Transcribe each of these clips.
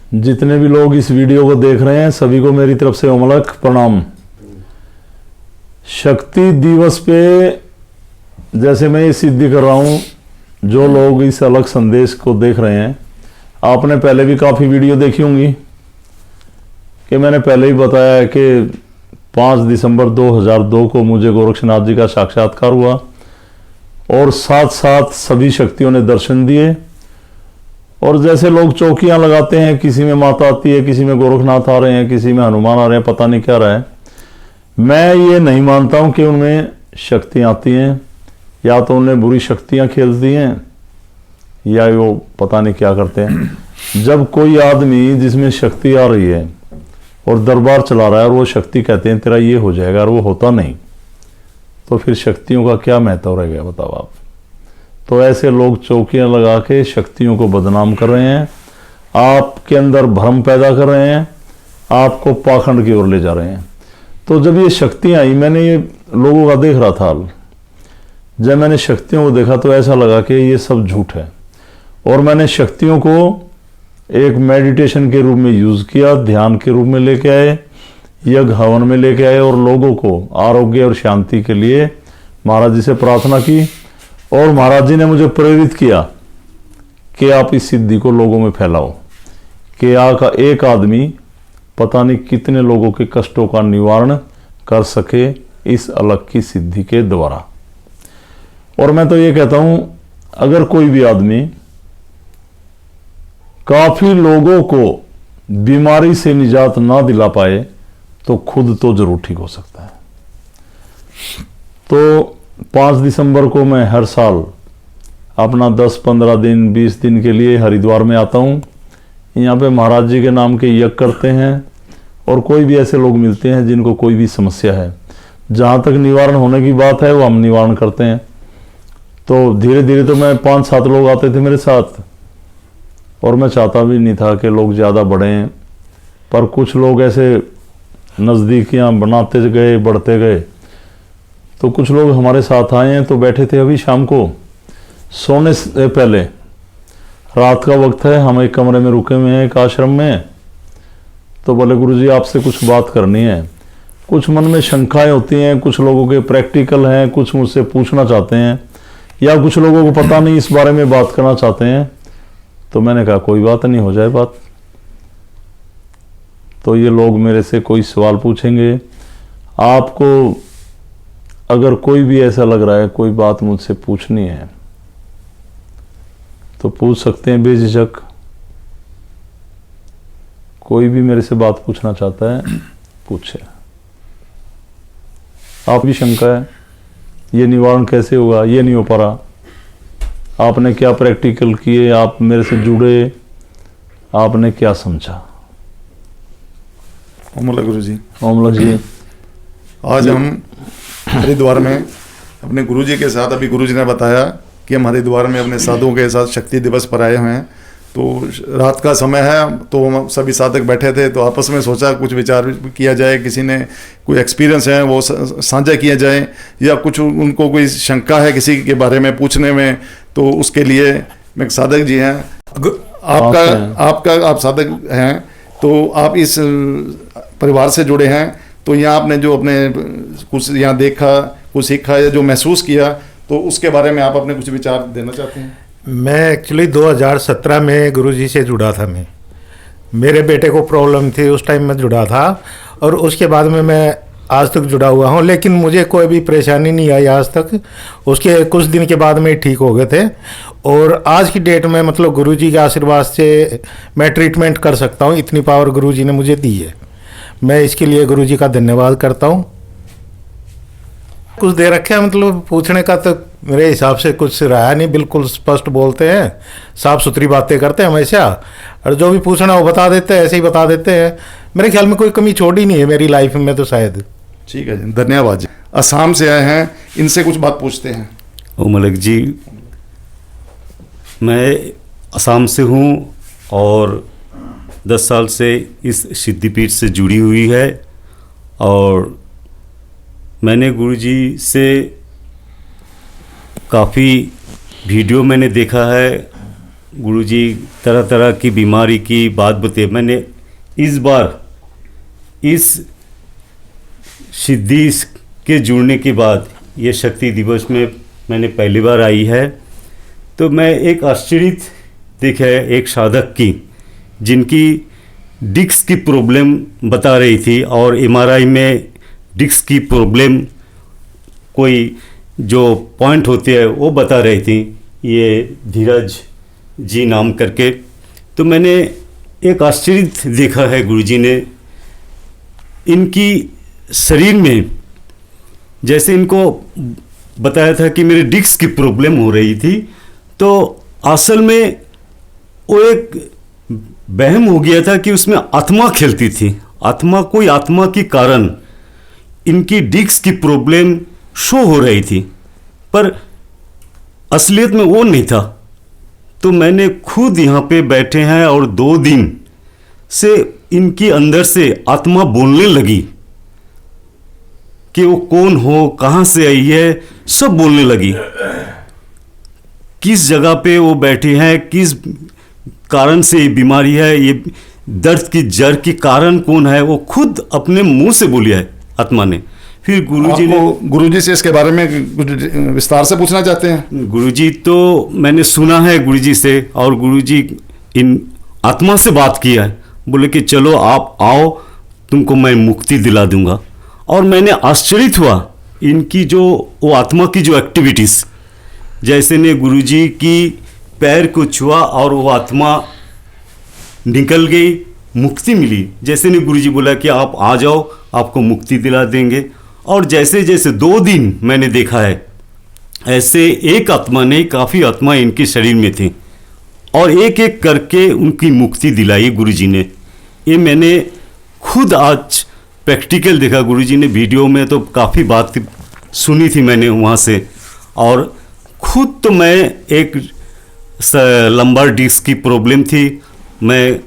जितने भी लोग इस वीडियो को देख रहे हैं सभी को मेरी तरफ से अमलक प्रणाम। शक्ति दिवस पे जैसे मैं ये सिद्धि कर रहा हूँ, जो लोग इस अलग संदेश को देख रहे हैं, आपने पहले भी काफ़ी वीडियो देखी होंगी कि मैंने पहले ही बताया है कि 5 दिसंबर 2002 को मुझे गोरक्षनाथ जी का साक्षात्कार हुआ और साथ साथ सभी शक्तियों ने दर्शन दिए। और जैसे लोग चौकियां लगाते हैं, किसी में माता आती है, किसी में गोरखनाथ आ रहे हैं, किसी में हनुमान आ रहे हैं, पता नहीं क्या रहा है। मैं ये नहीं मानता हूं कि उनमें शक्तियां आती हैं, या तो उन्हें बुरी शक्तियां खेलती हैं या वो पता नहीं क्या करते हैं। जब कोई आदमी जिसमें शक्ति आ रही है और दरबार चला रहा है और वो शक्ति कहते हैं तेरा ये हो जाएगा और वो होता नहीं, तो फिर शक्तियों का क्या महत्व रह गया बताओ आप। तो ऐसे लोग चौकियां लगा के शक्तियों को बदनाम कर रहे हैं, आपके अंदर भ्रम पैदा कर रहे हैं, आपको पाखंड की ओर ले जा रहे हैं। तो जब ये शक्तियां आई, मैंने ये लोगों का देख रहा था, जब मैंने शक्तियों को देखा तो ऐसा लगा कि ये सब झूठ है। और मैंने शक्तियों को एक मेडिटेशन के रूप में यूज किया, ध्यान के रूप में लेके आए, यज्ञ हवन में लेके आए और लोगों को आरोग्य और शांति के लिए महाराज जी से प्रार्थना की। और महाराज जी ने मुझे प्रेरित किया कि आप इस सिद्धि को लोगों में फैलाओ, कि एक आदमी पता नहीं कितने लोगों के कष्टों का निवारण कर सके इस अलग की सिद्धि के द्वारा। और मैं तो ये कहता हूं, अगर कोई भी आदमी काफी लोगों को बीमारी से निजात ना दिला पाए तो खुद तो जरूर ठीक हो सकता है। तो 5 दिसंबर को मैं हर साल अपना 10-15 दिन 20 दिन के लिए हरिद्वार में आता हूँ। यहाँ पे महाराज जी के नाम के यज्ञ करते हैं और कोई भी ऐसे लोग मिलते हैं जिनको कोई भी समस्या है, जहाँ तक निवारण होने की बात है वो हम निवारण करते हैं। तो धीरे धीरे तो मैं 5-7 लोग आते थे मेरे साथ, और मैं चाहता भी नहीं था कि लोग ज़्यादा बढ़ें, पर कुछ लोग ऐसे नज़दीकियाँ बनाते गए, बढ़ते गए। तो कुछ लोग हमारे साथ आए हैं, तो बैठे थे अभी शाम को सोने से पहले, रात का वक्त है, हम एक कमरे में रुके हुए हैं एक आश्रम में। तो बोले गुरुजी आपसे कुछ बात करनी है। कुछ मन में शंकाएं होती हैं, कुछ लोगों के प्रैक्टिकल हैं, कुछ मुझसे पूछना चाहते हैं, या कुछ लोगों को पता नहीं इस बारे में बात करना चाहते हैं। तो मैंने कहा कोई बात नहीं, हो जाए बात। तो ये लोग मेरे से कोई सवाल पूछेंगे। आपको अगर कोई भी ऐसा लग रहा है कोई बात मुझसे पूछनी है तो पूछ सकते हैं बेझिझक। कोई भी मेरे से बात पूछना चाहता है पूछे। आप भी शंका है ये निवारण कैसे होगा, ये नहीं हो पा रहा, आपने क्या प्रैक्टिकल किए, आप मेरे से जुड़े, आपने क्या समझा। ओमला गुरुजी। ओमला जी, आज हम हरिद्वार में अपने गुरुजी के साथ, अभी गुरुजी ने बताया कि हम हरिद्वार में अपने साधुओं के साथ शक्ति दिवस पर आए हुए हैं। तो रात का समय है, तो हम सभी साधक बैठे थे, तो आपस में सोचा कुछ विचार किया जाए, किसी ने कोई एक्सपीरियंस है वो साझा किया जाए, या कुछ उनको कोई शंका है किसी के बारे में पूछने में, तो उसके लिए मैं साधक जी हैं, आप साधक हैं, तो आप इस परिवार से जुड़े हैं। तो यहाँ आपने जो अपने कुछ यहाँ देखा, कुछ सीखा या जो महसूस किया, तो उसके बारे में आप अपने कुछ विचार देना चाहते हैं। मैं एक्चुअली 2017 में गुरुजी से जुड़ा था। मेरे बेटे को प्रॉब्लम थी, उस टाइम में जुड़ा था, और उसके बाद में मैं आज तक जुड़ा हुआ हूँ, लेकिन मुझे कोई भी परेशानी नहीं आई आज तक। उसके कुछ दिन के बाद में ठीक हो गए थे, और आज की डेट में मतलब गुरुजी के आशीर्वाद से मैं ट्रीटमेंट कर सकता हूँ। इतनी पावर गुरुजी ने मुझे दी है, मैं इसके लिए गुरुजी का धन्यवाद करता हूँ। कुछ दे रखे है, मतलब पूछने का तो मेरे हिसाब से कुछ रहा नहीं, बिल्कुल स्पष्ट बोलते हैं, साफ सुथरी बातें करते हैं हमेशा, और जो भी पूछना वो बता देते हैं, ऐसे ही बता देते हैं। मेरे ख्याल में कोई कमी छोड़ी नहीं है मेरी लाइफ में तो शायद। ठीक है जी, धन्यवाद जी। असम से आए हैं, इनसे कुछ बात पूछते हैं। ओ मलिक जी, मैं असम से हूँ और 10 साल से इस सिद्धिपीठ से जुड़ी हुई है, और मैंने गुरुजी से काफ़ी वीडियो मैंने देखा है, गुरुजी तरह तरह की बीमारी की बात बताई। मैंने इस बार इस सिद्धि के जुड़ने के बाद ये शक्ति दिवस में मैंने पहली बार आई है, तो मैं एक आश्चर्य देखा है एक साधक की, जिनकी डिस्क की प्रॉब्लम बता रही थी और एमआरआई में डिस्क की प्रॉब्लम कोई जो पॉइंट होती है वो बता रही थी, ये धीरज जी नाम करके। तो मैंने एक आश्चर्य देखा है गुरुजी ने, इनकी शरीर में जैसे इनको बताया था कि मेरे डिस्क की प्रॉब्लम हो रही थी, तो असल में वो एक वहम हो गया था कि उसमें आत्मा खेलती थी, कोई आत्मा के कारण इनकी डिस्क की प्रॉब्लम शो हो रही थी, पर असलियत में वो नहीं था। तो मैंने खुद यहाँ पे बैठे हैं और 2 दिन से इनकी अंदर से आत्मा बोलने लगी कि वो कौन हो, कहाँ से आई है, सब बोलने लगी। किस जगह पे वो बैठे हैं, किस कारण से ये बीमारी है, ये दर्द की जड़ की कारण कौन है, वो खुद अपने मुंह से बोली है आत्मा ने। फिर गुरुजी से इसके बारे में कुछ विस्तार से पूछना चाहते हैं? गुरुजी तो मैंने सुना है गुरुजी से, और गुरुजी इन आत्मा से बात किया है, बोले कि चलो आप आओ, तुमको मैं मुक्ति दिला दूंगा। और मैंने आश्चर्यित हुआ इनकी जो वो आत्मा की जो एक्टिविटीज़, जैसे ने गुरुजी की पैर को छुआ और वो आत्मा निकल गई, मुक्ति मिली। जैसे ने गुरुजी बोला कि आप आ जाओ, आपको मुक्ति दिला देंगे। और जैसे जैसे 2 दिन मैंने देखा है, ऐसे एक आत्मा नहीं, काफ़ी आत्मा इनके शरीर में थी और एक एक करके उनकी मुक्ति दिलाई गुरुजी ने। ये मैंने खुद आज प्रैक्टिकल देखा। गुरुजी ने वीडियो में तो काफ़ी बात सुनी थी मैंने वहाँ से, और खुद तो मैं एक लंबर डिस्क की प्रॉब्लम थी, मैं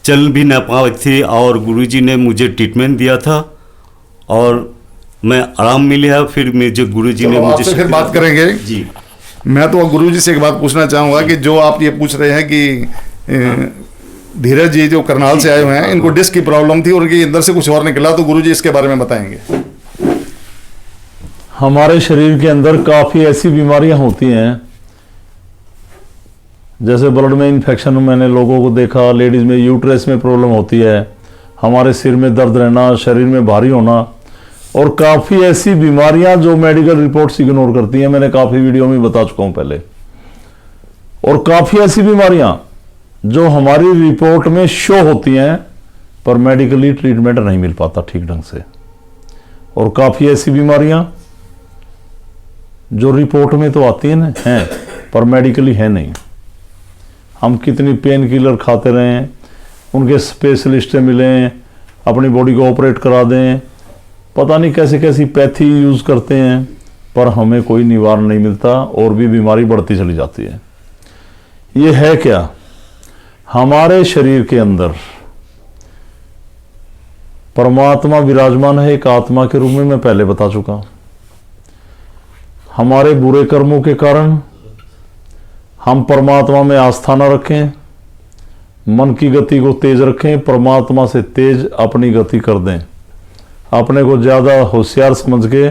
चल भी ना पा थी, और गुरुजी ने मुझे ट्रीटमेंट दिया था और मैं आराम मिला। फिर मुझे गुरुजी ने मुझे फिर बात करेंगे जी। मैं तो गुरुजी से एक बात पूछना चाहूँगा कि जो आप ये पूछ रहे हैं कि धीरज जी जो करनाल से आए हुए हैं, इनको डिस्क की प्रॉब्लम थी और उनके अंदर से कुछ और निकला, तो गुरुजी इसके बारे में बताएंगे। हमारे शरीर के अंदर काफ़ी ऐसी बीमारियां होती हैं, जैसे ब्लड में इन्फेक्शन मैंने लोगों को देखा, लेडीज़ में यूट्रस में प्रॉब्लम होती है, हमारे सिर में दर्द रहना, शरीर में भारी होना, और काफ़ी ऐसी बीमारियां जो मेडिकल रिपोर्ट्स इग्नोर करती हैं। मैंने काफ़ी वीडियो में बता चुका हूं पहले। और काफ़ी ऐसी बीमारियां जो हमारी रिपोर्ट में शो होती हैं पर मेडिकली ट्रीटमेंट नहीं मिल पाता ठीक ढंग से, और काफ़ी ऐसी बीमारियां जो रिपोर्ट में तो आती हैं हैं पर मेडिकली है नहीं। हम कितनी पेन किलर खाते रहें, उनके स्पेशलिस्ट मिलें, अपनी बॉडी को ऑपरेट करा दें, पता नहीं कैसे कैसी पैथी यूज़ करते हैं, पर हमें कोई निवारण नहीं मिलता और भी बीमारी बढ़ती चली जाती है। ये है क्या? हमारे शरीर के अंदर परमात्मा विराजमान है एक आत्मा के रूप में, मैं पहले बता चुका। हमारे बुरे कर्मों के कारण हम परमात्मा में आस्था न रखें, मन की गति को तेज रखें, परमात्मा से तेज अपनी गति कर दें, अपने को ज़्यादा होशियार समझ के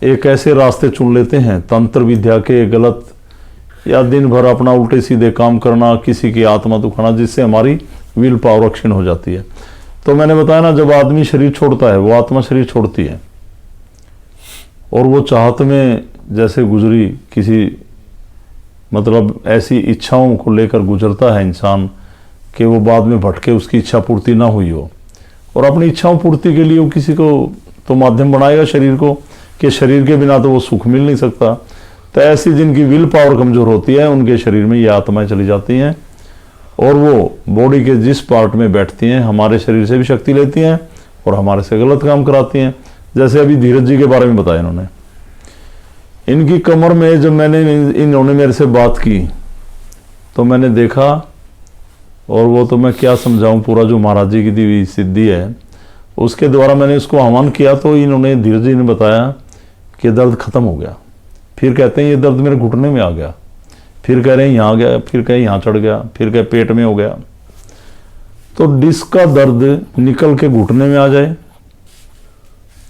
एक ऐसे रास्ते चुन लेते हैं तंत्र विद्या के गलत, या दिन भर अपना उल्टे सीधे काम करना, किसी की आत्मा दुखाना, जिससे हमारी विल पावर क्षीण हो जाती है। तो मैंने बताया ना, जब आदमी शरीर छोड़ता है वो आत्मा शरीर छोड़ती है, और वो चाहत में जैसे गुजरी किसी मतलब ऐसी इच्छाओं को लेकर गुजरता है इंसान कि वो बाद में भटके, उसकी इच्छा पूर्ति ना हुई हो, और अपनी इच्छाओं पूर्ति के लिए वो किसी को तो माध्यम बनाएगा शरीर को, कि शरीर के बिना तो वो सुख मिल नहीं सकता। तो ऐसी जिनकी विल पावर कमज़ोर होती है उनके शरीर में ये आत्माएं चली जाती हैं और वो बॉडी के जिस पार्ट में बैठती हैं हमारे शरीर से भी शक्ति लेती हैं और हमारे से गलत काम कराती हैं। जैसे अभी धीरज जी के बारे में बताया इन्होंने, इनकी कमर में जब इन्होंने मेरे से बात की तो मैंने देखा, और वो तो मैं क्या समझाऊं, पूरा जो महाराज जी की दी हुई सिद्धि है उसके द्वारा मैंने इसको हवन किया, तो इन्होंने धीरज जी ने बताया कि दर्द खत्म हो गया। फिर कहते हैं ये दर्द मेरे घुटने में आ गया, फिर कह रहे हैं यहाँ गया, फिर कहे यहाँ चढ़ गया, फिर कहे पेट में हो गया। तो डिस्क का दर्द निकल के घुटने में आ जाए,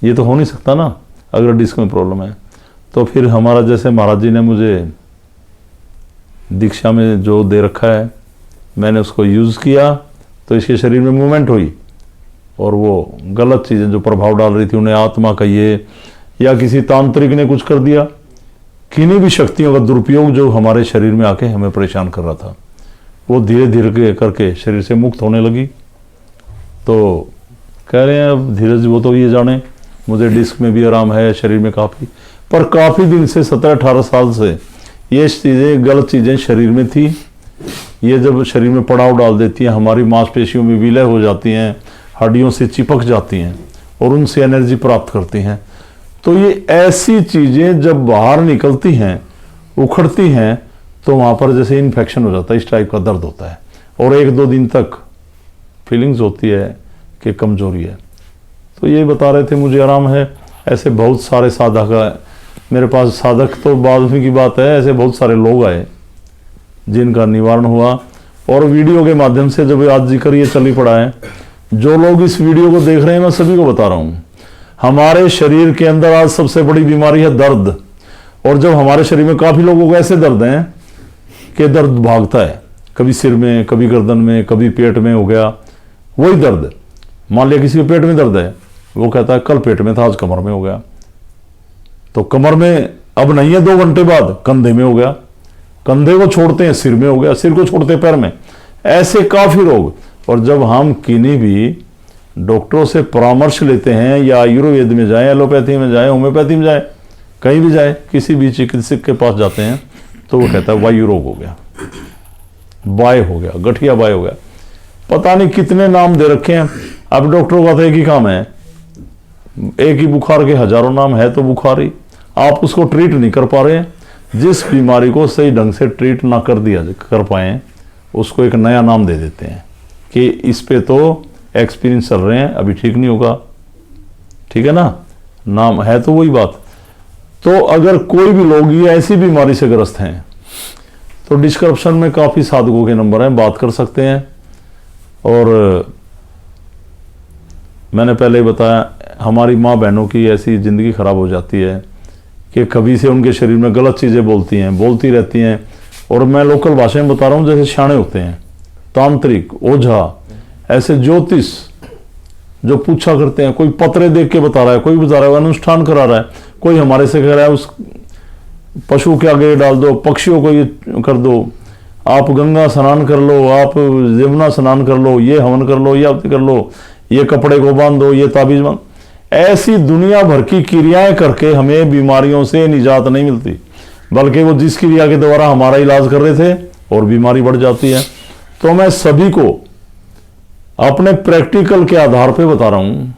ये तो हो नहीं सकता ना अगर डिस्क में प्रॉब्लम है। तो फिर हमारा जैसे महाराज जी ने मुझे दीक्षा में जो दे रखा है, मैंने उसको यूज़ किया तो इसके शरीर में मूवमेंट हुई, और वो गलत चीज़ें जो प्रभाव डाल रही थी, उन्हें आत्मा कहिए या किसी तांत्रिक ने कुछ कर दिया, किन्हीं भी शक्तियों का दुरुपयोग जो हमारे शरीर में आके हमें परेशान कर रहा था, वो धीरे धीरे करके शरीर से मुक्त होने लगी। तो कह रहे हैं अब धीरज वो तो ये जाने, मुझे डिस्क में भी आराम है, शरीर में काफ़ी, पर काफ़ी दिन से 17-18 साल से ये चीज़ें, गलत चीज़ें शरीर में थी। ये जब शरीर में पड़ाव डाल देती हैं, हमारी मांसपेशियों में विलय हो जाती हैं, हड्डियों से चिपक जाती हैं और उनसे एनर्जी प्राप्त करती हैं। तो ये ऐसी चीज़ें जब बाहर निकलती हैं, उखड़ती हैं, तो वहाँ पर जैसे इन्फेक्शन हो जाता है, इस टाइप का दर्द होता है, और 1-2 दिन तक फीलिंग्स होती है कि कमजोरी है। तो ये बता रहे थे मुझे आराम है। ऐसे बहुत सारे साधक है मेरे पास, साधक तो बाद में की बात है, ऐसे बहुत सारे लोग आए जिनका निवारण हुआ। और वीडियो के माध्यम से जब आज जिक्र ये चली पड़ा है, जो लोग इस वीडियो को देख रहे हैं, मैं सभी को बता रहा हूँ, हमारे शरीर के अंदर आज सबसे बड़ी बीमारी है दर्द। और जब हमारे शरीर में काफ़ी लोगों को ऐसे दर्द हैं कि दर्द भागता है, कभी सिर में, कभी गर्दन में, कभी पेट में हो गया, वही दर्द। मान लिया किसी के पेट में दर्द है, वो कहता है कल पेट में था, आज कमर में हो गया। तो कमर में अब नहीं है, 2 घंटे बाद कंधे में हो गया, कंधे को छोड़ते हैं सिर में हो गया, सिर को छोड़ते हैं पैर में। ऐसे काफ़ी रोग। और जब हम किन्हीं भी डॉक्टरों से परामर्श लेते हैं, या आयुर्वेद में जाएं, एलोपैथी में जाएं, होम्योपैथी में जाएं, कहीं भी जाएं, किसी भी चिकित्सक के पास जाते हैं, तो वो कहता है वायु रोग हो गया, बाय हो गया, गठिया बाय हो गया, पता नहीं कितने नाम दे रखे हैं। अब डॉक्टरों का तो एक ही काम है, एक ही बुखार के हजारों नाम है, तो बुखार ही, आप उसको ट्रीट नहीं कर पा रहे हैं। जिस बीमारी को सही ढंग से ट्रीट ना कर पाए, उसको एक नया नाम दे देते हैं कि इस पे तो एक्सपीरियंस चल रहे हैं, अभी ठीक नहीं होगा। ठीक है ना, नाम है तो वही बात। तो अगर कोई भी लोग ये ऐसी बीमारी से ग्रस्त हैं, तो डिस्क्रिप्शन में काफ़ी साधकों के नंबर हैं, बात कर सकते हैं। और मैंने पहले बताया, हमारी माँ बहनों की ऐसी ज़िंदगी ख़राब हो जाती है कि कभी से उनके शरीर में गलत चीज़ें बोलती रहती हैं। और मैं लोकल भाषा में बता रहा हूँ, जैसे शाणे होते हैं, तांत्रिक, ओझा, ऐसे ज्योतिष जो पूछा करते हैं, कोई पत्रे देख के बता रहा है, कोई बता रहा है, अनुष्ठान करा रहा है, कोई हमारे से कह रहा है उस पशु के आगे डाल दो, पक्षियों को ये कर दो, आप गंगा स्नान कर लो, आप यमुना स्नान कर लो, ये हवन कर लो, ये आरती कर लो, ये कपड़े को बांध दो, ये ताबीज बांध। ऐसी दुनिया भर की क्रियाएं करके हमें बीमारियों से निजात नहीं मिलती, बल्कि वो जिस क्रिया के द्वारा हमारा इलाज कर रहे थे और बीमारी बढ़ जाती है। तो मैं सभी को अपने प्रैक्टिकल के आधार पे बता रहा हूँ।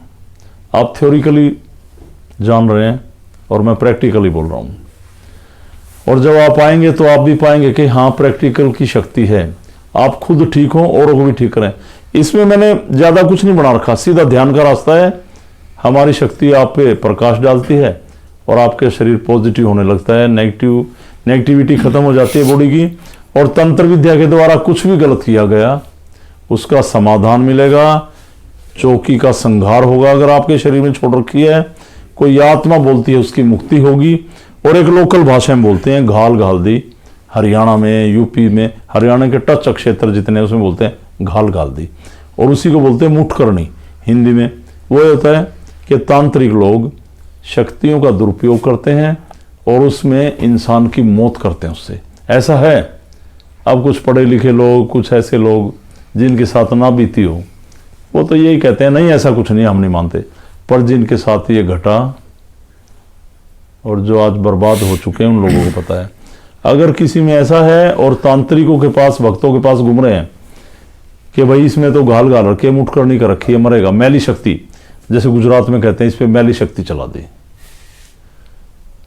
आप थ्योरिकली जान रहे हैं और मैं प्रैक्टिकली बोल रहा हूँ। और जब आप आएंगे तो आप भी पाएंगे कि हाँ, प्रैक्टिकल की शक्ति है। आप खुद ठीक हो, औरों को भी ठीक करें। इसमें मैंने ज़्यादा कुछ नहीं बना रखा, सीधा ध्यान का रास्ता है। हमारी शक्ति आप पे प्रकाश डालती है और आपके शरीर पॉजिटिव होने लगता है, नेगेटिविटी खत्म हो जाती है बॉडी की। और तंत्र विद्या के द्वारा कुछ भी गलत किया गया, उसका समाधान मिलेगा, चौकी का संहार होगा। अगर आपके शरीर में छोड़ रखी है, कोई आत्मा बोलती है, उसकी मुक्ति होगी। और एक लोकल भाषा में बोलते हैं घाल घाल दी, हरियाणा में, यूपी में, हरियाणा के टच क्षेत्र जितने उसमें बोलते हैं घाल घाल दी, और उसी को बोलते हैं मुठ करनी हिंदी में। वो होता है कि तांत्रिक लोग शक्तियों का दुरुपयोग करते हैं और उसमें इंसान की मौत करते हैं उससे। ऐसा है। अब कुछ पढ़े लिखे लोग, कुछ ऐसे लोग जिनके साथ ना बीती हो, वो तो यही कहते हैं नहीं ऐसा कुछ नहीं, हम नहीं मानते। पर जिनके साथ ये घटा और जो आज बर्बाद हो चुके हैं, उन लोगों को पता है। अगर किसी में ऐसा है और तांत्रिकों के पास, भक्तों के पास घूम रहे हैं कि भाई इसमें तो घाल घाल रखी है, मुठ करनी कर रखी है, मरेगा, मैली शक्ति, जैसे गुजरात में कहते हैं इस पे मैली शक्ति चला दी,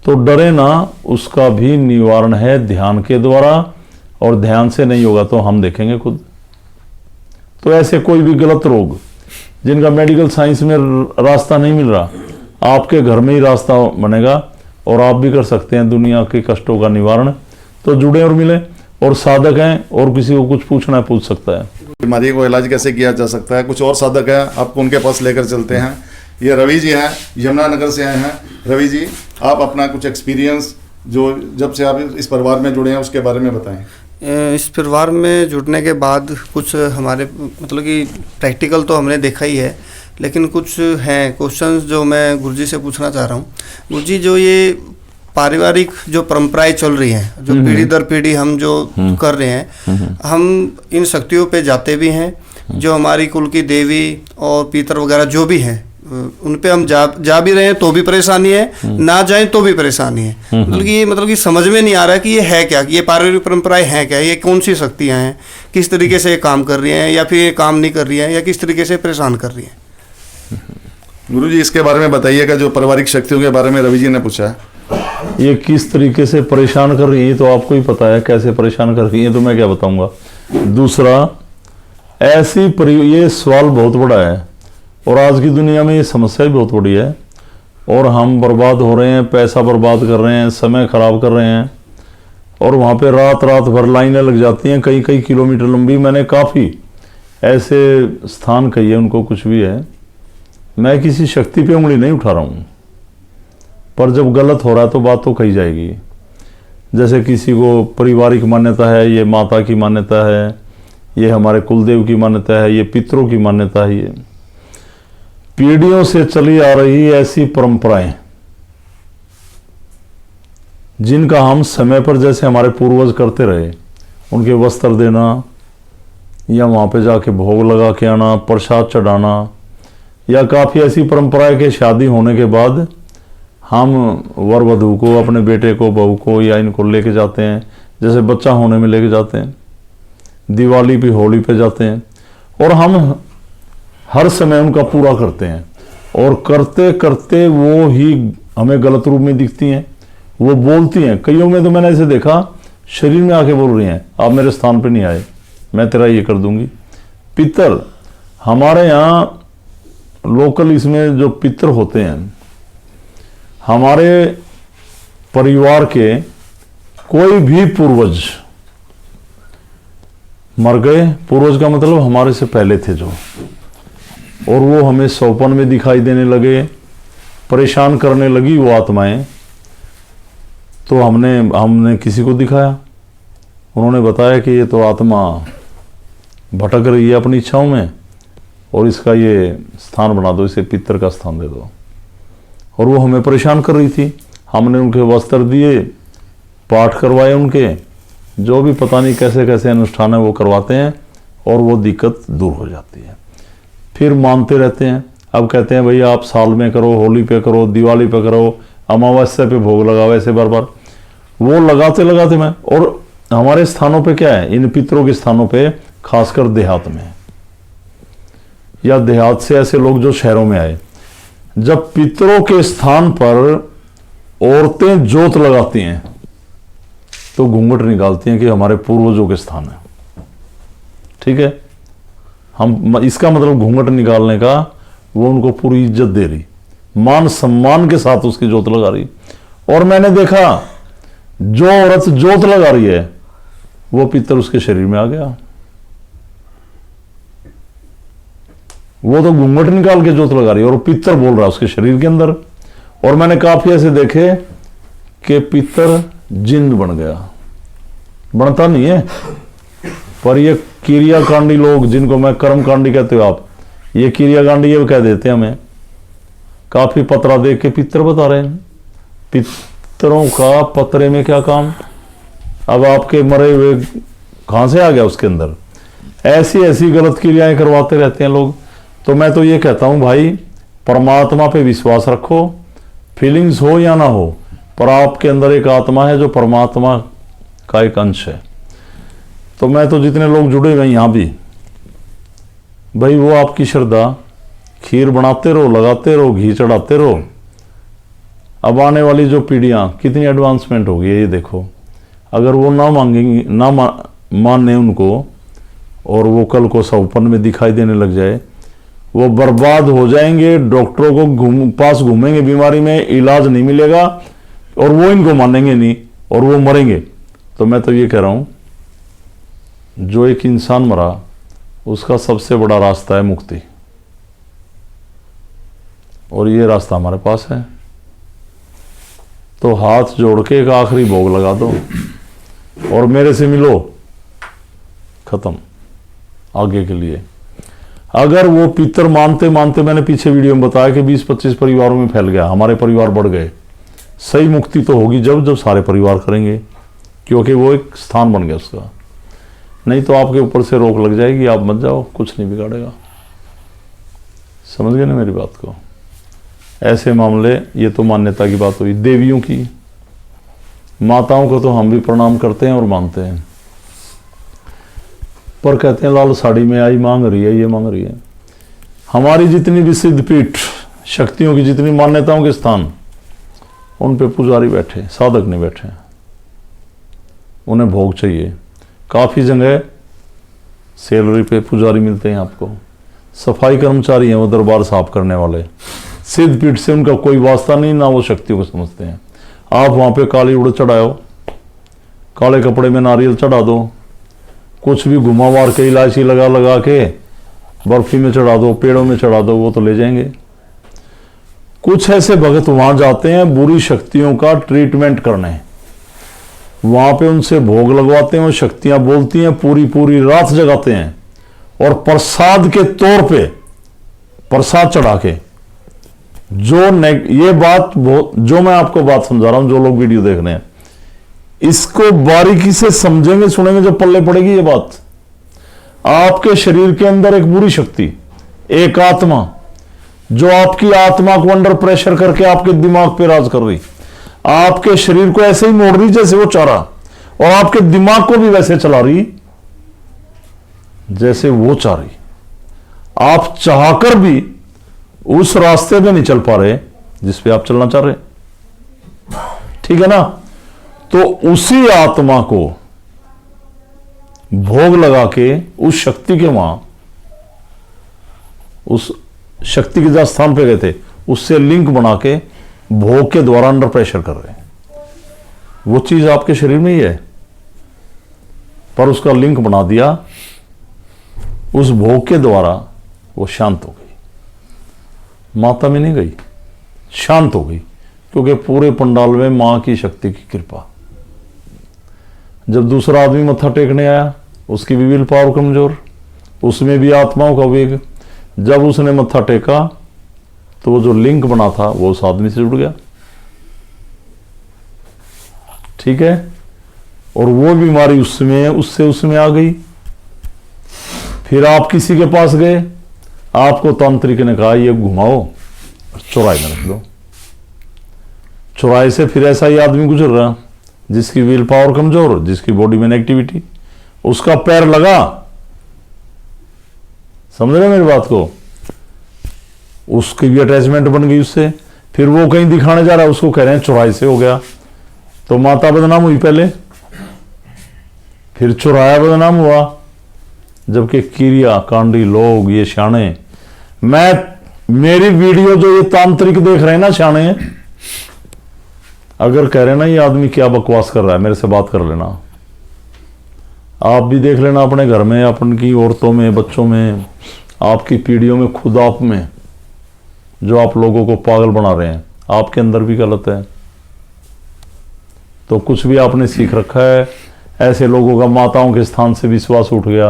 तो डरे ना, उसका भी निवारण है ध्यान के द्वारा। और ध्यान से नहीं होगा तो हम देखेंगे खुद। तो ऐसे कोई भी गलत रोग जिनका मेडिकल साइंस में रास्ता नहीं मिल रहा, आपके घर में ही रास्ता बनेगा और आप भी कर सकते हैं दुनिया के कष्टों का निवारण। तो जुड़े और मिले। और साधक हैं और किसी को कुछ पूछना है पूछ सकता है। बीमारी को इलाज कैसे किया जा सकता है, कुछ और साधक हैं, आपको उनके पास लेकर चलते हैं। ये रवि जी हैं, यमुनानगर से आए हैं। रवि जी, आप अपना कुछ एक्सपीरियंस जो जब से आप इस परिवार में जुड़े हैं उसके बारे में बताएं। इस परिवार में जुड़ने के बाद कुछ हमारे मतलब कि प्रैक्टिकल तो हमने देखा ही है, लेकिन कुछ हैं क्वेश्चंस जो मैं गुरुजी से पूछना चाह रहा हूँ। गुरुजी, जो ये पारिवारिक जो परंपराएं चल रही हैं, जो पीढ़ी दर पीढ़ी हम जो कर रहे हैं, हम इन शक्तियों पे जाते भी हैं, जो हमारी कुल की देवी और पितर वगैरह जो भी हैं उन पे हम जा भी रहे हैं तो भी परेशानी है, ना जाएं तो भी परेशानी है। मतलब कि समझ में नहीं आ रहा है कि ये है क्या, कि ये पारिवारिक परंपराएं हैं क्या, ये कौन सी शक्तियाँ हैं, किस तरीके से ये काम कर रही हैं या फिर ये काम नहीं कर रही हैं या किस तरीके से परेशान कर रही हैं। गुरुजी, इसके बारे में बताइएगा, जो पारिवारिक शक्तियों के बारे में रवि जी ने पूछा है। ये किस तरीके से परेशान कर रही है तो आपको ही पता है, कैसे परेशान कर रही है तो मैं क्या बताऊंगा। दूसरा, ये सवाल बहुत बड़ा है और आज की दुनिया में ये समस्या भी बहुत बड़ी है और हम बर्बाद हो रहे हैं, पैसा बर्बाद कर रहे हैं, समय खराब कर रहे हैं और वहाँ पे रात रात भर लाइनें लग जाती हैं, कई कई किलोमीटर लंबी। मैंने काफ़ी ऐसे स्थान कही है, उनको कुछ भी है, मैं किसी शक्ति पे उंगली नहीं उठा रहा हूँ, पर जब गलत हो रहा है तो बात तो कही जाएगी। जैसे किसी को पारिवारिक मान्यता है, ये माता की मान्यता है, ये हमारे कुलदेव की मान्यता है, ये पितरों की मान्यता है, ये पीढ़ियों से चली आ रही ऐसी परंपराएं जिनका हम समय पर जैसे हमारे पूर्वज करते रहे, उनके वस्त्र देना या वहाँ पे जाके भोग लगा के आना, प्रसाद चढ़ाना, या काफ़ी ऐसी परंपराएं के शादी होने के बाद हम वर वधू को, अपने बेटे को, बहू को या इनको लेके जाते हैं, जैसे बच्चा होने में लेके जाते हैं, दिवाली पे, होली पे जाते हैं और हम हर समय उनका पूरा करते हैं और करते करते वो ही हमें गलत रूप में दिखती हैं, वो बोलती हैं। कईयों में तो मैंने ऐसे देखा शरीर में आके बोल रही हैं, आप मेरे स्थान पे नहीं आए, मैं तेरा ये कर दूंगी। पितर हमारे यहाँ लोकल इसमें जो पितर होते हैं, हमारे परिवार के कोई भी पूर्वज मर गए, पूर्वज का मतलब हमारे से पहले थे जो, और वो हमें सौपन में दिखाई देने लगे, परेशान करने लगी वो आत्माएं, तो हमने किसी को दिखाया, उन्होंने बताया कि ये तो आत्मा भटक रही है अपनी इच्छाओं में और इसका ये स्थान बना दो, इसे पितर का स्थान दे दो। और वो हमें परेशान कर रही थी। हमने उनके वस्त्र दिए, पाठ करवाए उनके, जो भी पता नहीं कैसे कैसे अनुष्ठान है वो करवाते हैं और वो दिक्कत दूर हो जाती है। फिर मानते रहते हैं। अब कहते हैं भैया आप साल में करो, होली पे करो, दिवाली पे करो, अमावस्या पे भोग लगाओ, ऐसे बार बार वो लगाते लगाते मैं। और हमारे स्थानों पे क्या है, इन पितरों के स्थानों पे, खासकर देहात में या देहात से ऐसे लोग जो शहरों में आए, जब पितरों के स्थान पर औरतें जोत लगाती हैं तो घूंघट निकालती हैं कि हमारे पूर्वजों के स्थान है। ठीक है, हम इसका मतलब घूंघट निकालने का, वो उनको पूरी इज्जत दे रही, मान सम्मान के साथ उसकी जोत लगा रही। और मैंने देखा जो औरत जोत लगा रही है वो पितर उसके शरीर में आ गया, वो तो घूंघट निकाल के जोत लगा रही है और पितर बोल रहा है उसके शरीर के अंदर। और मैंने काफी ऐसे देखे कि पितर जिन बन गया, बनता नहीं है, पर ये क्रियाकांडी लोग, जिनको मैं कर्मकांडी कहते हो आप, ये क्रियाकांडी ये कह देते हैं हमें। काफी पतरा देख के पितर बता रहे हैं, पितरों का पतरे में क्या काम, अब आपके मरे हुए कहां से आ गया उसके अंदर। ऐसी ऐसी गलत क्रियाएं करवाते रहते हैं लोग। तो मैं तो ये कहता हूं भाई, परमात्मा पे विश्वास रखो, फीलिंग्स हो या ना हो, पर आपके अंदर एक आत्मा है जो परमात्मा का एक अंश है। तो मैं तो जितने लोग जुड़े हुए यहाँ भी, भाई वो आपकी श्रद्धा, खीर बनाते रहो, लगाते रहो, घी चढ़ाते रहो। अब आने वाली जो पीढ़ियाँ कितनी एडवांसमेंट होगी ये देखो। अगर वो ना मांगेंगी, ना माने उनको, और वो कल को सौपन में दिखाई देने लग जाए, वो बर्बाद हो जाएंगे। डॉक्टरों को पास घूमेंगे, बीमारी में इलाज नहीं मिलेगा और वो इनको मानेंगे नहीं और वो मरेंगे। तो मैं तो ये कह रहा हूँ जो एक इंसान मरा उसका सबसे बड़ा रास्ता है मुक्ति, और ये रास्ता हमारे पास है। तो हाथ जोड़ के एक आखिरी भोग लगा दो और मेरे से मिलो, खत्म आगे के लिए। अगर वो पितर मानते मानते, मैंने पीछे वीडियो में बताया कि 20-25 परिवारों में फैल गया, हमारे परिवार बढ़ गए, सही मुक्ति तो होगी जब सारे परिवार करेंगे, क्योंकि वो एक स्थान बन गया उसका। नहीं तो आपके ऊपर से रोक लग जाएगी, आप मत जाओ, कुछ नहीं बिगाड़ेगा। समझ गए ना मेरी बात को? ऐसे मामले, ये तो मान्यता की बात हुई। देवियों की, माताओं को तो हम भी प्रणाम करते हैं और मानते हैं, पर कहते हैं लाल साड़ी में आई मांग रही है, ये मांग रही है। हमारी जितनी भी सिद्धपीठ, शक्तियों की जितनी मान्यताओं के स्थान, उन पे पुजारी बैठे, साधक नहीं बैठे, उन्हें भोग चाहिए। काफ़ी जगह सैलरी पे पुजारी मिलते हैं आपको, सफाई कर्मचारी हैं वो दरबार साफ करने वाले, सिद्धपीठ से उनका कोई वास्ता नहीं, ना वो शक्तियों को समझते हैं। आप वहाँ पे काली उड़ चढ़ाओ, काले कपड़े में नारियल चढ़ा दो, कुछ भी घुमा मार के इलायची लगा लगा के बर्फी में चढ़ा दो, पेड़ों में चढ़ा दो, वो तो ले जाएंगे। कुछ ऐसे भगत वहां जाते हैं बुरी शक्तियों का ट्रीटमेंट करने, वहां पे उनसे भोग लगवाते हैं, वो शक्तियां बोलती हैं, पूरी पूरी रात जगाते हैं, और प्रसाद के तौर पे प्रसाद चढ़ा के ये बात जो मैं आपको बात समझा रहा हूं, जो लोग वीडियो देख रहे हैं, इसको बारीकी से समझेंगे, सुनेंगे, जब पल्ले पड़ेगी ये बात। आपके शरीर के अंदर एक बुरी शक्ति, एक आत्मा, जो आपकी आत्मा को अंडर प्रेशर करके आपके दिमाग पे राज कर रही, आपके शरीर को ऐसे ही मोड़ रही जैसे वो चाह रहा, और आपके दिमाग को भी वैसे चला रही जैसे वो चाह रही। आप चाहकर भी उस रास्ते पे नहीं चल पा रहे जिस पे आप चलना चाह रहे, ठीक है ना? तो उसी आत्मा को भोग लगा के उस शक्ति के वहां, उस शक्ति के जहां स्थान पे गए थे, उससे लिंक बना के भोग के द्वारा अंडर प्रेशर कर रहे हैं। वो चीज आपके शरीर में ही है, पर उसका लिंक बना दिया, उस भोग के द्वारा वो शांत हो गई, माता में नहीं गई, शांत हो गई, क्योंकि पूरे पंडाल में मां की शक्ति की कृपा। जब दूसरा आदमी मत्था टेकने आया, उसकी भी विल पावर कमजोर, उसमें भी आत्माओं का वेग, जब उसने मत्था टेका तो वो जो लिंक बना था वो उस आदमी से जुड़ गया, ठीक है? और वो बीमारी उसमें आ गई। फिर आप किसी के पास गए, आपको तांत्रिक ने कहा ये घुमाओ और चौराहे में रख दो। चौराहे से फिर ऐसा ही आदमी गुजर रहा जिसकी विल पावर कमजोर, जिसकी बॉडी में नेगेटिविटी, उसका पैर लगा, समझ रहे मेरी बात को? उसकी भी अटैचमेंट बन गई उससे। फिर वो कहीं दिखाने जा रहा है, उसको कह रहे हैं चौराहे से हो गया, तो माता बदनाम हुई पहले, फिर चौराया बदनाम हुआ, जबकि क्रिया कांडी लोग ये शाणे, मेरी वीडियो जो ये तांत्रिक देख रहे हैं ना शाणे, अगर कह रहे हैं ना ये आदमी क्या बकवास कर रहा है, मेरे से बात कर लेना। आप भी देख लेना अपने घर में, अपन की औरतों में, बच्चों में, आपकी पीढ़ियों में, खुद आप में, जो आप लोगों को पागल बना रहे हैं, आपके अंदर भी गलत है। तो कुछ भी आपने सीख रखा है, ऐसे लोगों का माताओं के स्थान से विश्वास उठ गया।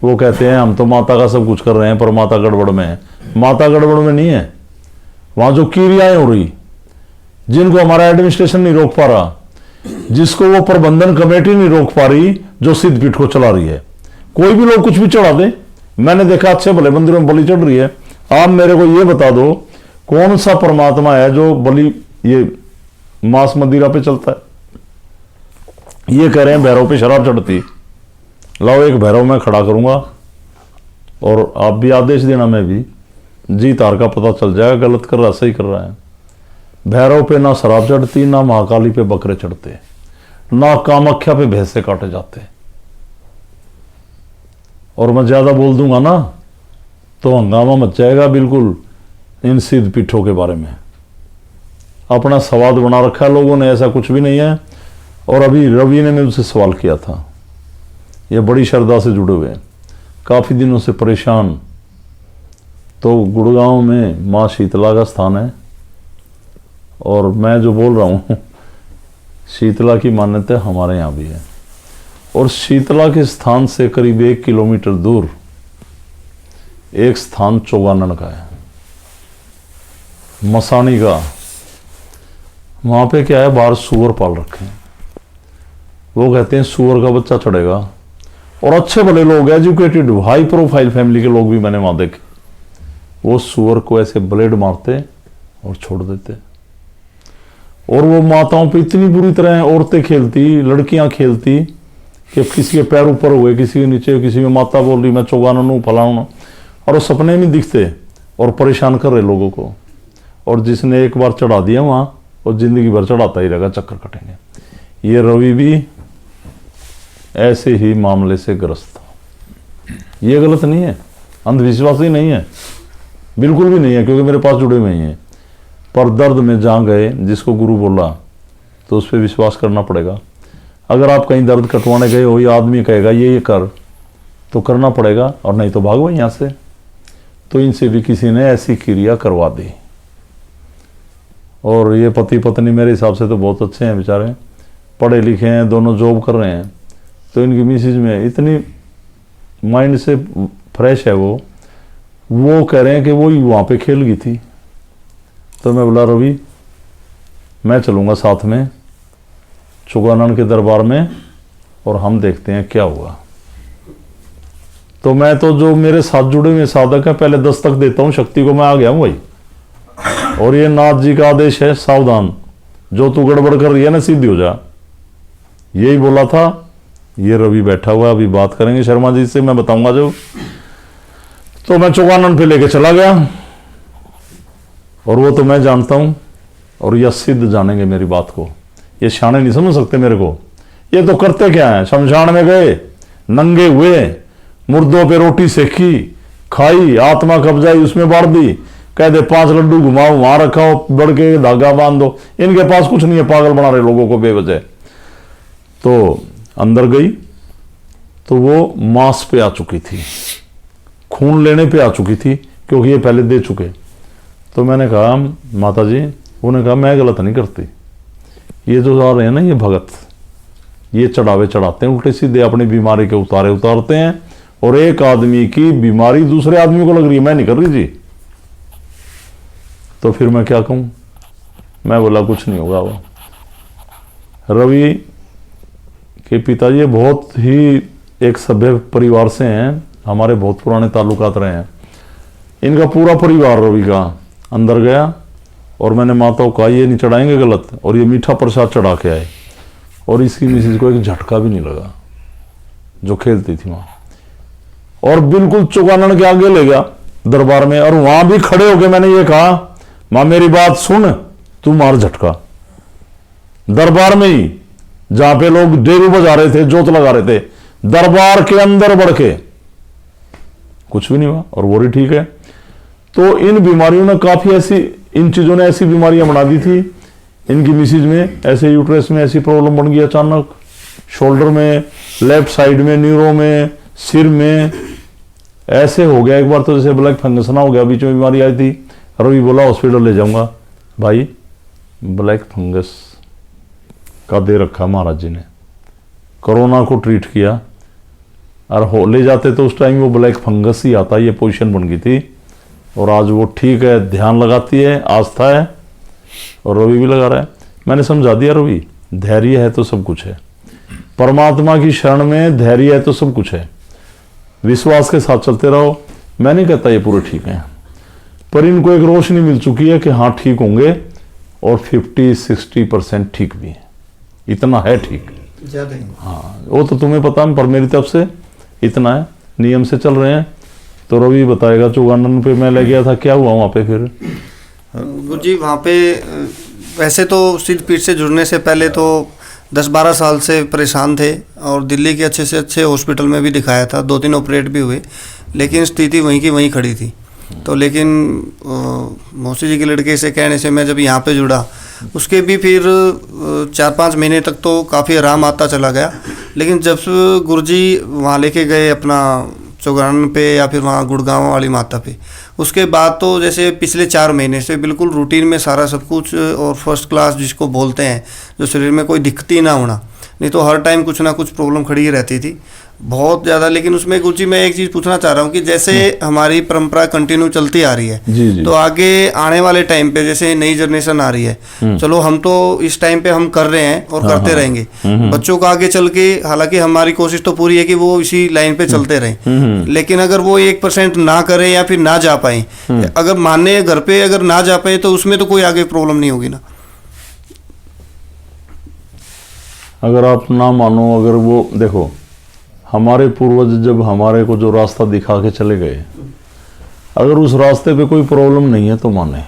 वो कहते हैं हम तो माता का सब कुछ कर रहे हैं, पर माता गड़बड़ में है। माता गड़बड़ में नहीं है, वहां जो क्रियाएं हो रही, जिनको हमारा एडमिनिस्ट्रेशन नहीं रोक पा रहा, जिसको वो प्रबंधन कमेटी नहीं रोक पा रही, जो सिद्धपीठ को चला रही है। कोई भी लोग कुछ भी चढ़ा दे, मैंने देखा अच्छे भले मंदिरों में बलि चढ़ रही है। आप मेरे को ये बता दो कौन सा परमात्मा है जो बलि ये मांस मदिरा पे चलता है? ये कह रहे हैं भैरव पे शराब चढ़ती, लाओ एक भैरव मैं खड़ा करूंगा और आप भी आदेश देना, मैं भी जीत हार का पता चल जाएगा, गलत कर रहा सही कर रहा है। भैरव पे ना शराब चढ़ती, ना महाकाली पे बकरे चढ़ते, ना कामाख्या पे भैंसे काटे जाते। और मैं ज्यादा बोल दूंगा ना तो हंगामा मच जाएगा बिल्कुल इन सिद्ध पीठों के बारे में। अपना सवाद बना रखा है लोगों ने, ऐसा कुछ भी नहीं है। और अभी रवि ने मुझसे सवाल किया था ये बड़ी श्रद्धा से जुड़े हुए हैं, काफ़ी दिनों से परेशान। तो गुड़गांव में माँ शीतला का स्थान है, और मैं जो बोल रहा हूँ शीतला की मान्यता हमारे यहाँ भी है। और शीतला के स्थान से करीब 1 किलोमीटर दूर एक स्थान चौगानन का है, मसानी का। वहाँ पे क्या है, बाहर सुअर पाल रखे हैं। वो कहते हैं सुअर का बच्चा चढ़ेगा, और अच्छे भले लोग, एजुकेटेड हाई प्रोफाइल फैमिली के लोग भी मैंने वहाँ देखे। वो सुअर को ऐसे ब्लेड मारते और छोड़ देते, और वो माताओं पे इतनी बुरी तरह औरतें खेलती, लड़कियां खेलती कि किसी के पैर ऊपर हुए, किसी के नीचे, किसी में माता बोल रही मैं चौगानन हूँ फलाना, और वो सपने में दिखते और परेशान कर रहे लोगों को। और जिसने एक बार चढ़ा दिया वहाँ, और जिंदगी भर चढ़ाता ही रहेगा, चक्कर कटेंगे। ये रवि भी ऐसे ही मामले से ग्रस्त था। ये गलत नहीं है, अंधविश्वास ही नहीं है, बिल्कुल भी नहीं है, क्योंकि मेरे पास जुड़े हुए ही हैं। पर दर्द में जहाँ गए, जिसको गुरु बोला तो उस पर विश्वास करना पड़ेगा। अगर आप कहीं दर्द कटवाने गए हो, या आदमी कहेगा ये कर, तो करना पड़ेगा, और नहीं तो भागो यहाँ से। तो इनसे भी किसी ने ऐसी क्रिया करवा दी। और ये पति पत्नी मेरे हिसाब से तो बहुत अच्छे हैं बेचारे, पढ़े लिखे हैं, दोनों जॉब कर रहे हैं। तो इनकी मिसेज में इतनी माइंड से फ्रेश है, वो कह रहे हैं कि वो ही वहाँ पे खेल गई थी। तो मैं बोला रवि मैं चलूँगा साथ में चौगानन के दरबार में, और हम देखते हैं क्या हुआ। तो मैं तो जो मेरे साथ जुड़े हुए साधक हैं, पहले दस्तक देता हूँ शक्ति को, मैं आ गया हूँ भाई। और ये नाथ जी का आदेश है, सावधान, जो तू गड़बड़ कर रही है ना सीधी हो जा। यही बोला था। ये रवि बैठा हुआ, अभी बात करेंगे शर्मा जी से, मैं बताऊंगा जो। तो मैं चौगानन पे लेके चला गया, और वो तो मैं जानता हूं, और यह सिद्ध जानेंगे मेरी बात को। ये शाने नहीं समझ सकते मेरे को। ये तो करते क्या है, शमशान में गए, नंगे हुए, मुर्दों पे रोटी सेकी, खाई, आत्मा कब्जाई, उसमें बांट दी, कह दे 5 लड्डू घुमाओ, वहां रखाओ, बढ़ के धागा बांध दो। इनके पास कुछ नहीं है, पागल बना रहे लोगों को बेवजह। तो अंदर गई तो वो मांस पे आ चुकी थी, खून लेने पे आ चुकी थी, क्योंकि ये पहले दे चुके। तो मैंने कहा माता जी, उन्होंने कहा मैं गलत नहीं करती, ये जो आ रहे हैं ना ये भगत, ये चढ़ावे चढ़ाते हैं उल्टे सीधे, अपनी बीमारी के उतारते हैं, और एक आदमी की बीमारी दूसरे आदमी को लग रही है, मैं नहीं कर रही जी। तो फिर मैं क्या कहूँ, मैं बोला कुछ नहीं होगा। वो रवि के पिताजी बहुत ही एक सभ्य परिवार से हैं, हमारे बहुत पुराने ताल्लुकात रहे हैं। इनका पूरा परिवार रवि का अंदर गया, और मैंने माता को कहा ये नहीं चढ़ाएंगे गलत, और ये मीठा प्रसाद चढ़ा के आए। और इसकी मिसेज को एक झटका भी नहीं लगा, जो खेलती थी वहां, और बिल्कुल चौगानन के आगे ले गया दरबार में। और वहां भी खड़े होके मैंने ये कहा, मां मेरी बात सुन, तू मार झटका। दरबार में ही, जहां पे लोग डेरू बजा रहे थे, जोत लगा रहे थे, दरबार के अंदर बढ़ के कुछ भी नहीं हुआ, और वो भी ठीक है। तो इन बीमारियों ने काफी ऐसी, इन चीजों ने ऐसी बीमारियां बना दी थी इनकी मिसेज में। ऐसे यूट्रस में ऐसी प्रॉब्लम बन गई अचानक, शोल्डर में, लेफ्ट साइड में, न्यूरो में, सिर में, ऐसे हो गया। एक बार तो जैसे ब्लैक फंगस ना हो गया, बीच में बीमारी आई थी। रवि बोला हॉस्पिटल ले जाऊंगा। भाई ब्लैक फंगस का दे रखा महाराज जी ने, कोरोना को ट्रीट किया, और ले जाते तो उस टाइम वो ब्लैक फंगस ही आता, ये पोजीशन बन गई थी। और आज वो ठीक है, ध्यान लगाती है, आस्था है, और रवि भी लगा रहा है। मैंने समझा दिया रवि, धैर्य है तो सब कुछ है, परमात्मा की शरण में धैर्य है तो सब कुछ है, विश्वास के साथ चलते रहो। मैं नहीं कहता ये पूरे ठीक हैं, पर इनको एक रोशनी मिल चुकी है कि हाँ ठीक होंगे, और 50-60% ठीक भी है, इतना है ठीक। ज़्यादा ही। हाँ वो तो तुम्हें पता है, पर मेरी तरफ से इतना है, नियम से चल रहे हैं। तो रवि बताएगा चौगानन पे मैं ले गया था, क्या हुआ वहाँ पे फिर? गुरु जी वहाँ पे वैसे तो सिद्ध पीठ से जुड़ने से पहले तो 10-12 साल से परेशान थे, और दिल्ली के अच्छे से अच्छे हॉस्पिटल में भी दिखाया था, 2-3 ऑपरेट भी हुए, लेकिन स्थिति वहीं की वहीं खड़ी थी। तो लेकिन मौसी जी के लड़के से कहने से मैं जब यहाँ पे जुड़ा, उसके भी फिर 4-5 महीने तक तो काफ़ी आराम आता चला गया। लेकिन जब से गुरुजी वहाँ लेके गए अपना चौगान पे या फिर वहाँ गुड़गांव वाली माता पे, उसके बाद तो जैसे पिछले 4 महीने से बिल्कुल रूटीन में सारा सब कुछ और फर्स्ट क्लास जिसको बोलते हैं, जो शरीर में कोई दिक्कत ही ना होना, नहीं तो हर टाइम कुछ ना कुछ प्रॉब्लम खड़ी ही रहती थी बहुत ज़्यादा। लेकिन उसमें गुरुजी मैं एक चीज़ पूछना चाह रहा हूँ कि जैसे हमारी परंपरा कंटिन्यू चलती आ रही है, जी। तो आगे आने वाले टाइम पे जैसे नई जनरेशन आ रही है, चलो हम तो इस टाइम पे हम कर रहे हैं और करते रहेंगे, बच्चों को आगे चल के, हालांकि हमारी कोशिश तो पूरी है कि वो इसी लाइन पे चलते रहें, लेकिन अगर वो 1% ना करें या फिर ना जा पाए, अगर मानने घर पे अगर ना जा पाए तो उसमें तो कोई आगे प्रॉब्लम नहीं होगी ना। अगर आप ना मानो, अगर वो देखो, हमारे पूर्वज जब हमारे को जो रास्ता दिखा के चले गए, अगर उस रास्ते पे कोई प्रॉब्लम नहीं है तो माने।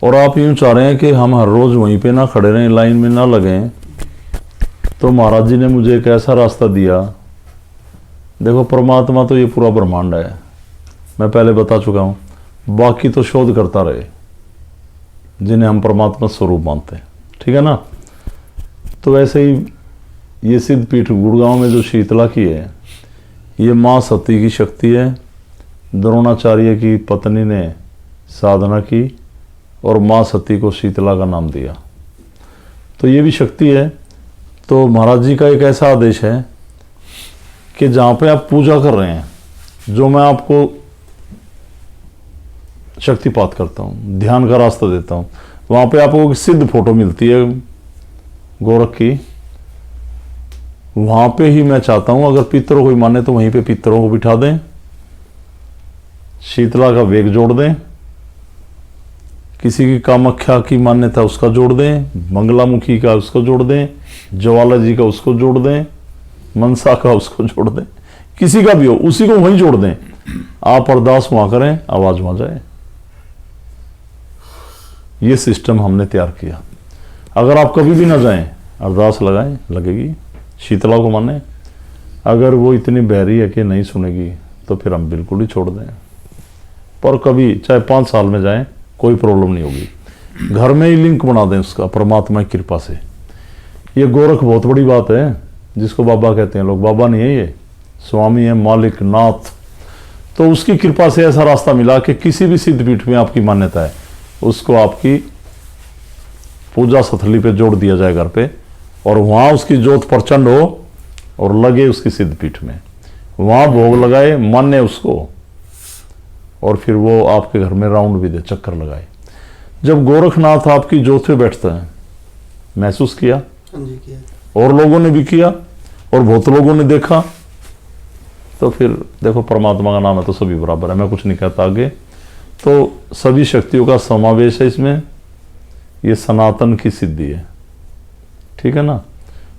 और आप यूं चाह रहे हैं कि हम हर रोज वहीं पे ना खड़े रहें, लाइन में ना लगें, तो महाराज जी ने मुझे एक ऐसा रास्ता दिया। देखो, परमात्मा तो ये पूरा ब्रह्मांड है, मैं पहले बता चुका हूँ, बाकी तो शोध करता रहे जिन्हें हम परमात्मा स्वरूप मानते हैं, ठीक है ना। तो वैसे ही ये सिद्ध पीठ गुड़गांव में जो शीतला की है, ये माँ सती की शक्ति है। द्रोणाचार्य की पत्नी ने साधना की और माँ सती को शीतला का नाम दिया, तो ये भी शक्ति है। तो महाराज जी का एक ऐसा आदेश है कि जहाँ पे आप पूजा कर रहे हैं, जो मैं आपको शक्तिपात करता हूँ, ध्यान का रास्ता देता हूँ, वहाँ पे आपको एक सिद्ध फोटो मिलती है गोरख की, वहां पे ही मैं चाहता हूं, अगर पितरों को माने तो वहीं पे पितरों को बिठा दें, शीतला का वेग जोड़ दें, किसी की कामाख्या की मान्यता उसका जोड़ दें, मंगलामुखी का उसको जोड़ दें, ज्वाला जी का उसको जोड़ दें, मनसा का उसको जोड़ दें, किसी का भी हो उसी को वहीं जोड़ दें। आप अरदास वहां करें, आवाज वहां जाए। ये सिस्टम हमने तैयार किया। अगर आप कभी भी ना जाएं, अरदास लगाएं, लगेगी। शीतला को माने, अगर वो इतनी बहरी है कि नहीं सुनेगी तो फिर हम बिल्कुल ही छोड़ दें। पर कभी चाहे 5 साल में जाएं, कोई प्रॉब्लम नहीं होगी। घर में ही लिंक बना दें उसका परमात्मा की कृपा से। ये गोरख बहुत बड़ी बात है, जिसको बाबा कहते हैं लोग। बाबा नहीं है, ये स्वामी है, मालिक, नाथ। तो उसकी कृपा से ऐसा रास्ता मिला कि किसी भी सिद्धपीठ में आपकी मान्यता है, उसको आपकी पूजा स्थली पे जोड़ दिया जाए घर पे, और वहां उसकी जोत प्रचंड हो और लगे उसकी सिद्धपीठ में, वहां भोग लगाए, माने उसको, और फिर वो आपके घर में राउंड भी दे, चक्कर लगाए। जब गोरखनाथ आपकी जोत पे बैठता है, महसूस किया? हाँ जी, किया। और लोगों ने भी किया और बहुत लोगों ने देखा। तो फिर देखो, परमात्मा का नाम है तो सभी बराबर है, मैं कुछ नहीं कहता आगे। तो सभी शक्तियों का समावेश है इसमें, ये सनातन की सिद्धि है, ठीक है ना।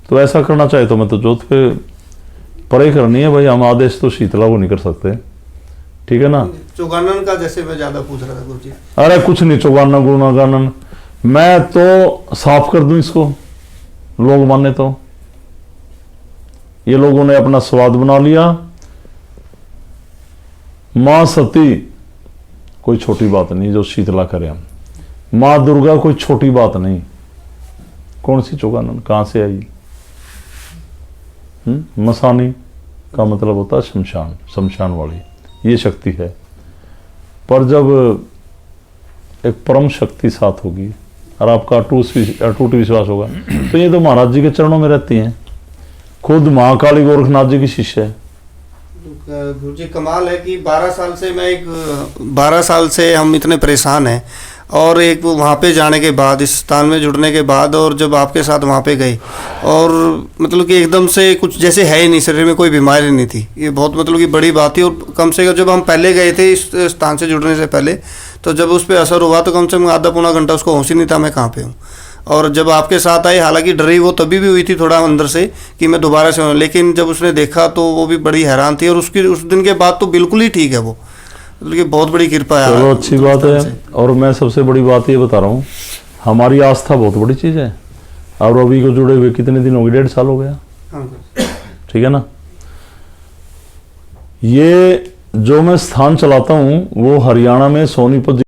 तो ऐसा करना चाहे तो मैं तो जोत पे परे करनी है भाई, हम आदेश तो शीतला को नहीं कर सकते, ठीक है ना। चौगानन का जैसे मैं ज्यादा पूछ रहा था गुरुजी। अरे कुछ नहीं, चौगानन गुरुनागानन मैं तो साफ कर दूं इसको, लोग माने तो। ये लोगों ने अपना स्वाद बना लिया। मां सती कोई छोटी बात नहीं जो शीतला करें हम, मां दुर्गा कोई छोटी बात नहीं। कौन सी चौगानन, कहां से आई? मसानी का मतलब होता है शमशान, शमशान वाली, ये शक्ति है। पर जब एक परम शक्ति साथ होगी और आपका अटूट विश्वास होगा, तो ये तो महाराज जी के चरणों में रहती हैं। खुद महाकाली गोरखनाथ जी की शिष्य है। गुरुजी कमाल है कि 12 साल से हम इतने परेशान हैं, और एक वहाँ पे जाने के बाद, इस स्थान में जुड़ने के बाद, और जब आपके साथ वहाँ पे गए, और मतलब कि एकदम से कुछ जैसे है ही नहीं, शरीर में कोई बीमारी नहीं थी। ये बहुत मतलब कि बड़ी बात थी। और कम से कम जब हम पहले गए थे इस स्थान से जुड़ने से पहले, तो जब उस पर असर हुआ तो कम से कम आधा पौना घंटा उसको होश ही नहीं था मैं कहाँ पे हूँ। और जब आपके साथ आए, हालांकि डरी वो तभी भी हुई थी थोड़ा अंदर से कि मैं दोबारा से, लेकिन जब उसने देखा तो वो भी बड़ी हैरान थी। और उस दिन के बाद तो बिल्कुल ही ठीक है वो, मतलब बहुत बड़ी कृपा है। चलो अच्छी बात है। और मैं सबसे बड़ी बात ये बता रहा हूँ, हमारी आस्था बहुत बड़ी चीज़ है। और अभी को जुड़े हुए कितने दिन हो गए? 1.5 साल हो गया, ठीक है ना। ये जो मैं स्थान चलाता हूँ वो हरियाणा में सोनीपत